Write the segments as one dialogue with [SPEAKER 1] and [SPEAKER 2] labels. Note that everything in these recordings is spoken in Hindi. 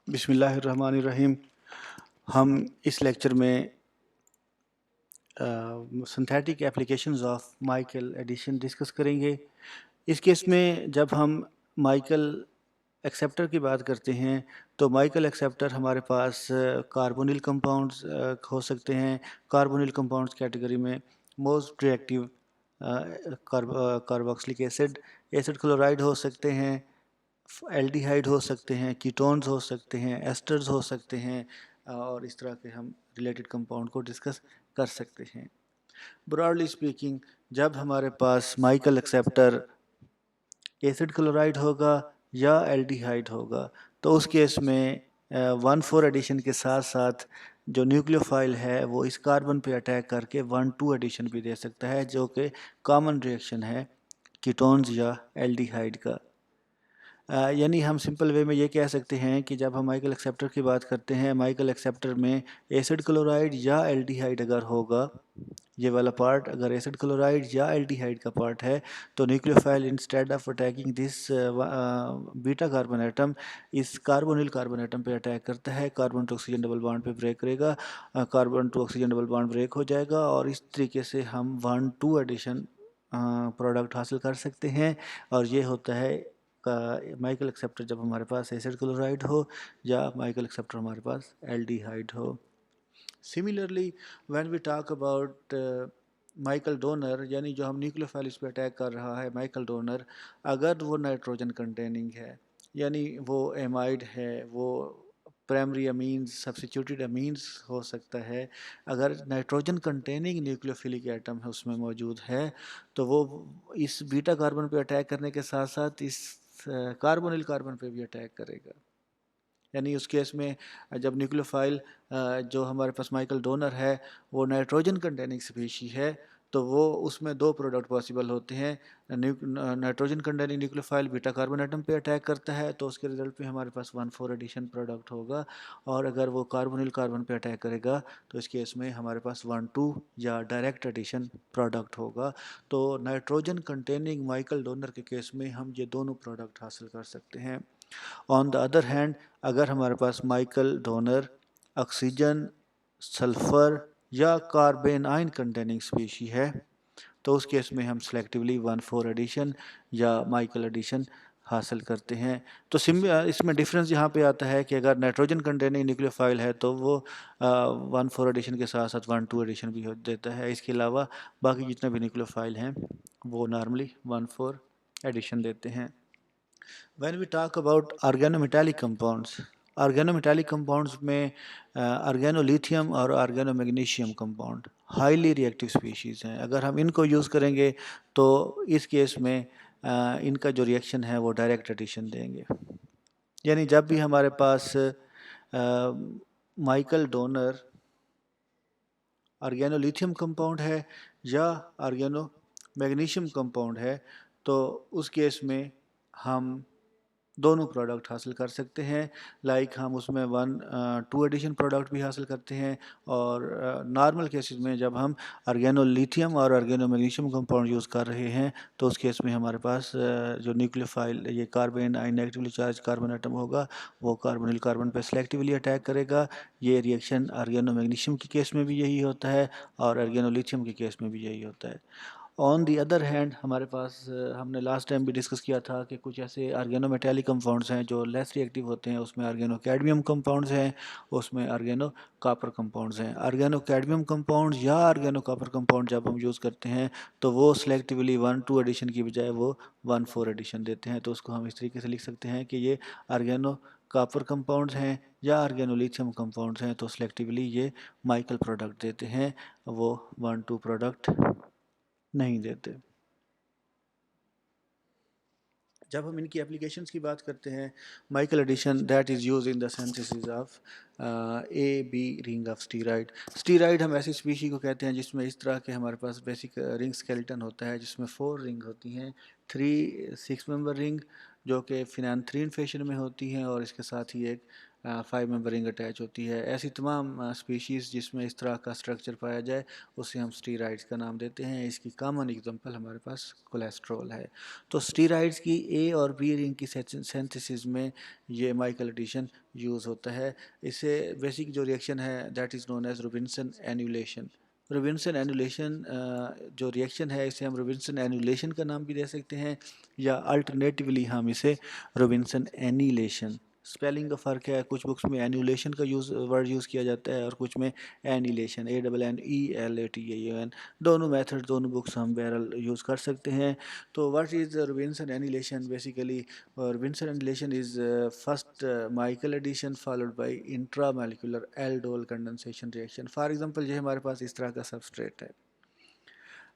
[SPEAKER 1] बिस्मिल्लाहिर्रहमानिर्रहीम। हम इस लेक्चर में synthetic applications of Michael addition discuss करेंगे। इस केस में जब हम माइकल एक्सेप्टर की बात करते हैं तो माइकल एक्सेप्टर हमारे पास कार्बोनिल कंपाउंड्स हो सकते हैं। कार्बोनिल कंपाउंड्स कैटेगरी में most reactive carboxylic acid, acid chloride हो सकते हैं, एल्डिहाइड हो सकते हैं, कीटोन्स हो सकते हैं, एस्टर्स हो सकते हैं, और इस तरह के हम रिलेटेड कंपाउंड को डिस्कस कर सकते हैं। ब्रॉडली स्पीकिंग, जब हमारे पास माइकल एक्सेप्टर एसिड क्लोराइड होगा या एल्डिहाइड होगा तो उस केस में 1,4 एडिशन के साथ साथ जो न्यूक्लियोफाइल है वो इस कार्बन पे अटैक करके 1,2 एडिशन भी दे सकता है, जो कि कॉमन रिएक्शन है कीटोन्स या एल्डिहाइड का। यानी हम सिंपल वे में ये कह सकते हैं कि जब हम माइकल एक्सेप्टर की बात करते हैं, माइकल एक्सेप्टर में एसिड क्लोराइड या एल्डिहाइड अगर होगा, ये वाला पार्ट अगर एसिड क्लोराइड या एल्डिहाइड का पार्ट है, तो nucleophile instead of attacking this beta carbon atom इस कार्बोनिल कार्बन एटम पे अटैक करता है, carbon to oxygen double bond पे ब्रेक करेगा, carbon to oxygen double bond break हो जाएगा और इस तरीके से हम 1,2 एडिशन प्रोडक्ट हासिल कर सकते हैं। और ये होता है माइकल एक्सेप्टर जब हमारे पास एसिड क्लोराइड हो या माइकल एक्सेप्टर हमारे पास एल्डिहाइड हो। Similarly when we talk about Michael donor, यानी जो हम न्यूक्लियोफाइल इस पर अटैक कर रहा है माइकल डोनर, अगर वो नाइट्रोजन कंटेनिंग है, यानी वो एमाइड है, वो प्राइमरी अमीन्स सब्स्टिट्यूटेड अमीन्स हो सकता है, अगर नाइट्रोजन कंटेनिंग न्यूक्लियोफिलिक एटम है उसमें मौजूद है, तो वो इस बीटा कार्बन पे अटैक करने के साथ साथ इस कार्बोनिल कार्बन पे भी अटैक करेगा। यानी उस केस में जब न्यूक्लियोफाइल जो हमारे पास माइकल डोनर है वो नाइट्रोजन कंटेनिंग स्पीशी है, तो वो उसमें दो प्रोडक्ट पॉसिबल होते हैं। Nitrogen containing nucleophile beta carbon atom पे अटैक करता है तो उसके रिजल्ट में हमारे पास 1,4 एडिशन प्रोडक्ट होगा, और अगर वो कार्बोनिल कार्बन पे अटैक करेगा तो इस केस में हमारे पास 1,2 या डायरेक्ट एडिशन प्रोडक्ट होगा। तो नाइट्रोजन कंटेनिंग माइकल डोनर के केस में हम ये दोनों प्रोडक्ट हासिल कर सकते हैं। ऑन द अदर हैंड, अगर हमारे पास माइकल डोनर ऑक्सीजन, सल्फ़र या कार्बन आयन कंटेनिंग स्पीशी है तो उस केस में हम सेलेक्टिवली 1,4 एडिशन या माइकल एडिशन हासिल करते हैं। तो इसमें डिफरेंस यहाँ पे आता है कि अगर नाइट्रोजन कंटेनिंग न्यूक्लियोफाइल है तो वो 1,4 एडिशन के साथ साथ 1,2 एडिशन भी देता है। इसके अलावा बाकी जितने भी न्यूक्लियोफाइल हैं वो नॉर्मली 1,4 एडिशन देते हैं। When we talk about organometallic compounds, organometallic compounds में ऑर्गेनोलिथियम और ऑर्गेनोमैग्नीशियम कंपाउंड हाईली रिएक्टिव स्पीशीज़ हैं। अगर हम इनको यूज़ करेंगे तो इस केस में इनका जो रिएक्शन है वो डायरेक्ट एडिशन देंगे। यानी जब भी हमारे पास माइकल डोनर ऑर्गेनोलिथियम कंपाउंड है या ऑर्गेनोमैग्नीशियम कंपाउंड है तो उस केस में हम दोनों प्रोडक्ट हासिल कर सकते हैं। लाइक हम उसमें 1,2 एडिशन प्रोडक्ट भी हासिल करते हैं, और नॉर्मल केसेस में जब हम ऑर्गेनोलिथियम और ऑर्गेनोमैग्नीशियम कंपाउंड यूज़ कर रहे हैं तो उस केस में हमारे पास जो न्यूक्लियोफाइल ये carbon ion negatively charge carbon atom होगा वो कार्बोनिल कार्बन पर सेलेक्टिवली अटैक करेगा। ये रिएक्शन ऑर्गेनोमैग्नीशियम के केस में भी यही होता है और ऑर्गेनोलिथियम के केस में भी यही होता है। ऑन दी अदर हैंड हमारे पास हमने लास्ट टाइम भी डिस्कस किया था कि कुछ ऐसे ऑर्गेनोमेटेलिक कंपाउंड्स हैं जो लेस रिएक्टिव होते हैं, उसमें ऑर्गेनो कैडमियम कंपाउंड्स हैं, उसमें ऑर्गेनो कापर कंपाउंड्स हैं। ऑर्गेनो कैडमियम कंपाउंड्स या ऑर्गेनो कापर कंपाउंड जब हम यूज़ करते हैं तो वो सिलेक्टिवली 1,2 एडिशन की बजाय वो 1,4 एडिशन देते हैं। तो उसको हम इस तरीके से लिख सकते हैं कि ये ऑर्गेनो कापर कंपाउंड्स हैं या ऑर्गेनोलिथियम कंपाउंड्स हैं, तो सिलेक्टिवली ये माइकल प्रोडक्ट देते हैं, वो 1,2 प्रोडक्ट नहीं देते। जब हम इनकी एप्लीकेशंस की बात करते हैं, Michael addition that is use in the synthesis of A B ring of steroid. Steroid हम ऐसी स्पीशी को कहते हैं जिसमें इस तरह के हमारे पास बेसिक रिंग स्केलेटन होता है जिसमें 4 रिंग होती हैं, 3 6 मेंबर रिंग, जो कि फिनांथ्रीन फैशन में होती हैं और इसके साथ ही एक 5 मेंबर रिंग अटैच होती है। ऐसी तमाम स्पीशीज़ जिसमें इस तरह का स्ट्रक्चर पाया जाए उसे हम स्टीराइड्स का नाम देते हैं। इसकी कॉमन एग्जांपल हमारे पास कोलेस्ट्रॉल है। तो स्टीराइड्स की ए और बी रिंग की सिंथेसिस में ये माइकल एडिशन यूज़ होता है। इससे बेसिक जो रिएक्शन है that is known as Robinson annulation. Robinson annulation जो रिएक्शन है इसे हम रोबिन्सन एनुलेशन का नाम भी दे सकते हैं या अल्टरनेटिवली हम इसे रोबिन्सन एनीलेशन। स्पेलिंग का फ़र्क है, कुछ बुक्स में एनुलेशन का वर्ड यूज़ किया जाता है और कुछ में एनीलेशन, ANNELATION। दोनों मेथड, दोनों बुक्स हम बहरहाल यूज़ कर सकते हैं। तो what is Robinson annelation? Basically Robinson annelation is first Michael addition followed by intramolecular aldol condensation reaction. For example ये हमारे पास इस तरह का सबस्ट्रेट है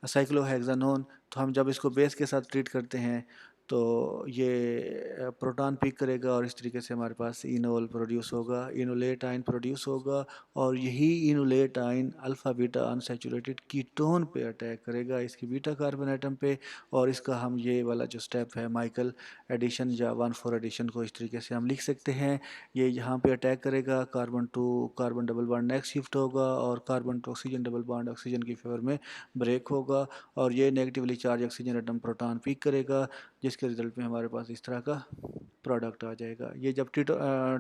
[SPEAKER 1] साइक्लोहेक्सानोन, तो हम जब इसको बेस के साथ ट्रीट करते हैं तो ये प्रोटॉन पिक करेगा और इस तरीके से हमारे पास इनोल प्रोड्यूस होगा, इनोलेट आयन प्रोड्यूस होगा और यही enolate ion alpha beta unsaturated ketone पे अटैक करेगा, इसकी बीटा कार्बन एटम पे, और इसका हम ये वाला जो स्टेप है माइकल एडिशन या 1,4 एडिशन को इस तरीके से हम लिख सकते हैं। ये यहाँ पे अटैक करेगा, carbon to carbon double bond next shift होगा और carbon to oxygen double bond oxygen की फेवर में ब्रेक होगा और ये negatively charge oxygen atom proton pick करेगा, जिसके रिजल्ट में हमारे पास इस तरह का प्रोडक्ट आ जाएगा। ये जब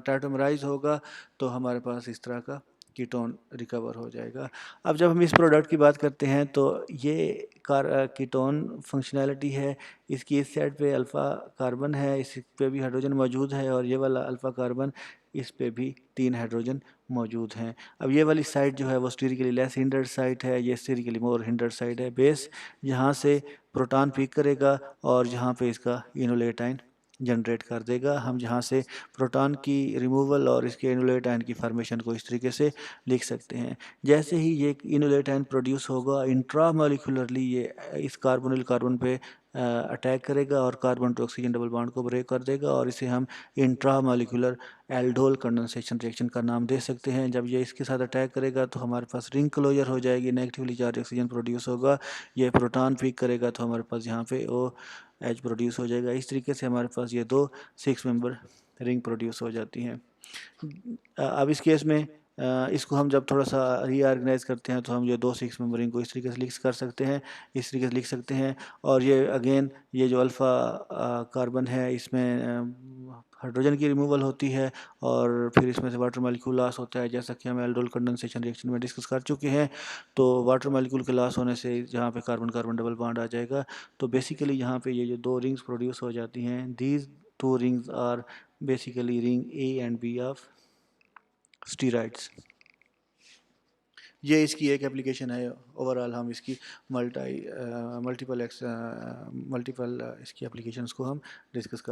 [SPEAKER 1] टाइटोमराइज होगा तो हमारे पास इस तरह का कीटोन रिकवर हो जाएगा। अब जब हम इस प्रोडक्ट की बात करते हैं तो ये कीटोन फंक्शनैलिटी है, इसकी इस साइड पे अल्फ़ा कार्बन है, इस पे भी हाइड्रोजन मौजूद है और ये वाला अल्फ़ा कार्बन इस पे भी 3 हाइड्रोजन मौजूद हैं। अब ये वाली साइड जो है वो स्टेरिकली लेस हिंडर्ड साइड है, ये स्टेरिकली मोर हिंडर्ड साइड है। बेस यहाँ से प्रोटॉन पिक करेगा और यहाँ पे इसका इनोलेट आयन जनरेट कर देगा। हम जहाँ से प्रोटॉन की रिमूवल और इसके इनोलेट आयन की फॉर्मेशन को इस तरीके से लिख सकते हैं। जैसे ही ये इनोलेट आयन प्रोड्यूस होगा, इंट्रामोलिकुलरली ये इस कार्बोनिल कार्बन पे अटैक करेगा और carbon to oxygen double bond को ब्रेक कर देगा और इसे हम इंट्रामोलिकुलर एल्डोल कंडेंसेशन रिएक्शन का नाम दे सकते हैं। जब ये इसके साथ अटैक करेगा तो हमारे पास रिंग क्लोजर हो जाएगी, नेगेटिवली चार्ज ऑक्सीजन प्रोड्यूस होगा, ये प्रोटॉन पिक करेगा तो हमारे पास यहाँ पे OH प्रोड्यूस हो जाएगा। इस तरीके से हमारे पास ये 2 6 मेंबर रिंग प्रोड्यूस हो जाती हैं। अब इस केस में इसको हम जब थोड़ा सा रीऑर्गेनाइज करते हैं तो हम ये 2 6 मेंबरिंग को इस तरीके से लिख कर सकते हैं, इस तरीके से लिख सकते हैं। और ये अगेन ये जो अल्फ़ा कार्बन है इसमें हाइड्रोजन की रिमूवल होती है और फिर इसमें से वाटर मॉलिक्यूल लॉस होता है, जैसा कि हम एल्डोल कंडेंसेशन रिएक्शन में डिस्कस कर चुके हैं। तो वाटर मॉलिक्यूल के लॉस होने से जहाँ पे कार्बन कार्बन डबल बॉन्ड आ जाएगा, तो बेसिकली यहाँ पे ये जो 2 रिंग्स प्रोड्यूस हो जाती हैं, these 2 rings are basically ring A and B of steroids. ये इसकी एक एप्लीकेशन है। ओवरऑल हम इसकी मल्टीपल इसकी एप्लीकेशंस को हम डिस्कस कर